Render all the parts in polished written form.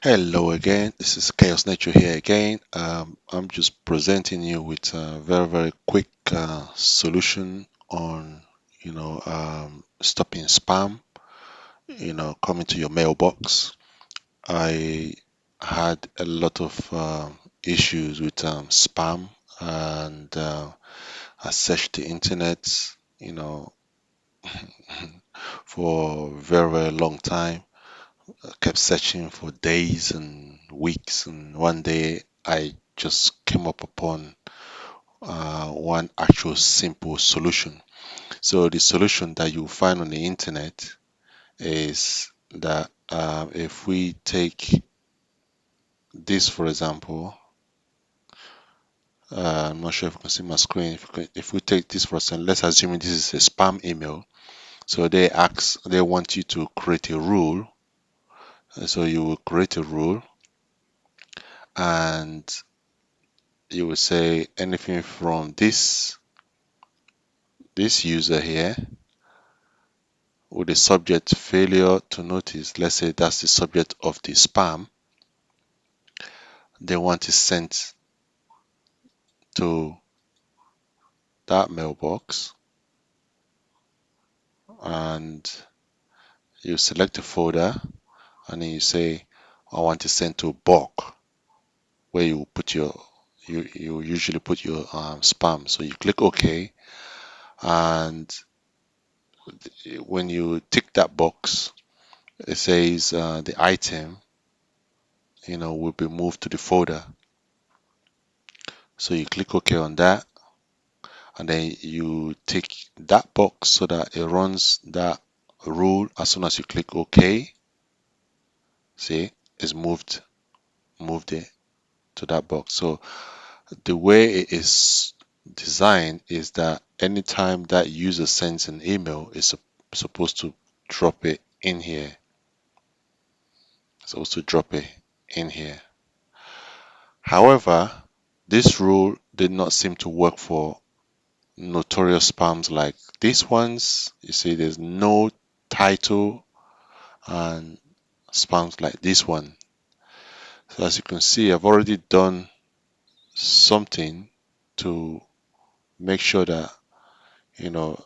Hello again, this is Chaos Nature here again. I'm just presenting you with a very quick solution on stopping spam coming to your mailbox. I had a lot of issues with spam, and I searched the internet you know for a very long time. I kept searching for days and weeks, and one day I just came up upon one actual simple solution. So the solution that you find on the internet is that if we take this, for example, I'm not sure if you can see my screen. If we take this for example, let's assume this is a spam email. So they want you to create a rule. So you will create a rule, and you will say anything from this user here with the subject failure to notice. Let's say that's the subject of the spam. They want it sent to that mailbox, and you select a folder, and then you say I want it sent to bulk, where you usually put your spam. So you click OK, and when you tick that box, it says the item will be moved to the folder. So you click OK on that, and then you tick that box so that it runs that rule. As soon as you click OK, see, it's moved it to that box. So the way it is designed is that anytime that user sends an email, it's supposed to drop it in here. Supposed to drop it in here. However, this rule did not seem to work for notorious spams like these ones. You see, there's no title and spams like this one. So as you can see, I've already done something to make sure that you know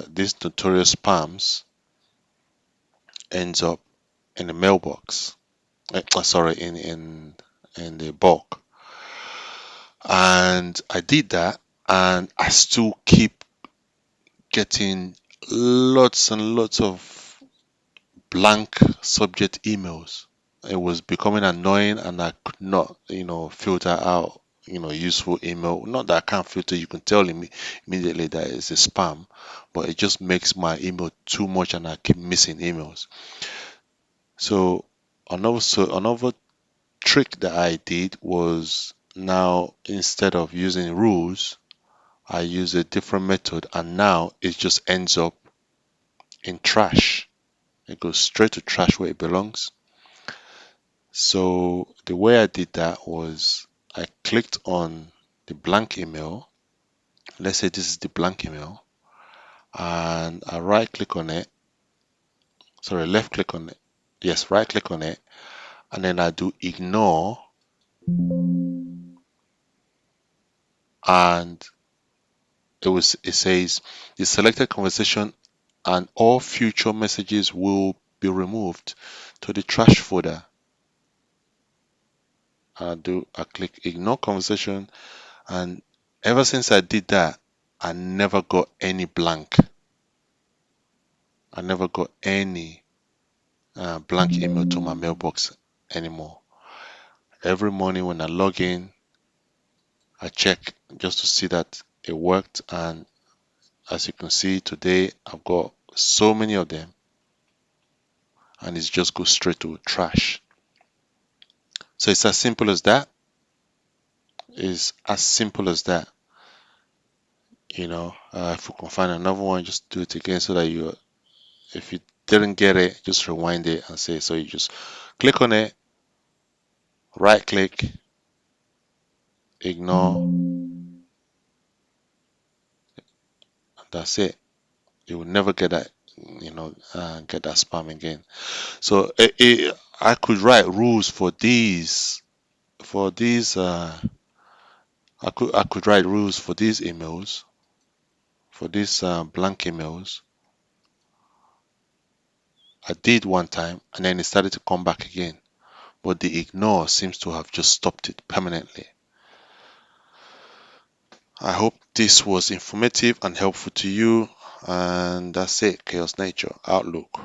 these notorious spams ends up in the mailbox. Sorry, in the bulk. And I did that, and I still keep getting lots and lots of blank subject emails. It was becoming annoying, and I could not, filter out, useful email. Not that I can't filter, you can tell immediately that it's a spam, but it just makes my email too much, and I keep missing emails. So another trick that I did was, now instead of using rules, I use a different method, and now it just ends up in trash. It goes straight to trash where it belongs. So the way I did that was I clicked on the blank email. Let's say this is the blank email, and I right click on it. Sorry, left click on it. Yes, right click on it, and then I do ignore, and it says the selected conversation and all future messages will be removed to the trash folder. I click ignore conversation, and ever since I did that, I never got any blank. I never got any blank email to my mailbox anymore. Every morning when I log in, I check just to see that it worked, and as you can see today, I've got so many of them, and it's just goes straight to trash. So it's as simple as that. It's as simple as that. If we can find another one, just do it again so that if you didn't get it, just rewind it and say. So you just click on it, right click, ignore, and that's it. You will never get that, get that spam again. So I could write rules for these I could write rules for these emails, for these blank emails. I did one time and then it started to come back again, but the ignore seems to have just stopped it permanently. I hope this was informative and helpful to you, and that's it. Chaos Nature Outlook.